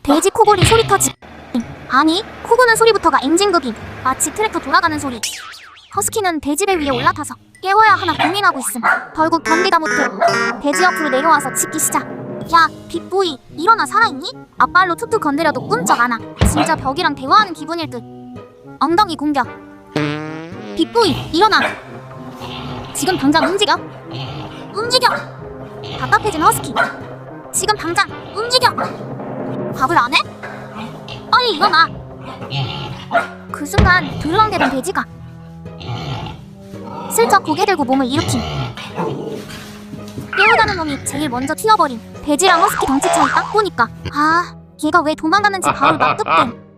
돼지 코골이 소리 터지. 아니, 코고는 소리부터가 엔진급임. 마치 트랙터 돌아가는 소리. 허스키는 돼지배 위에 올라타서 깨워야 하나 고민하고 있음. 결국 견디다 못해 돼지 옆으로 내려와서 짖기 시작. 야, 빅보이, 일어나. 살아있니? 앞발로 툭툭 건드려도 꼼짝 않아. 진짜 벽이랑 대화하는 기분일 듯. 엉덩이 공격. 빅보이, 일어나. 지금 당장 움직여. 움직여. 답답해진 허스키. 지금 당장 움직여. 밥을 안 해? 빨리 일어나. 그 순간 드르렁대던 돼지가 슬쩍 고개 들고 몸을 일으킴. 깨우다는 놈이 제일 먼저 튀어버림. 돼지랑 허스키 덩치 차이 딱 보니까 아, 얘가 왜 도망가는지 바로 납득됨.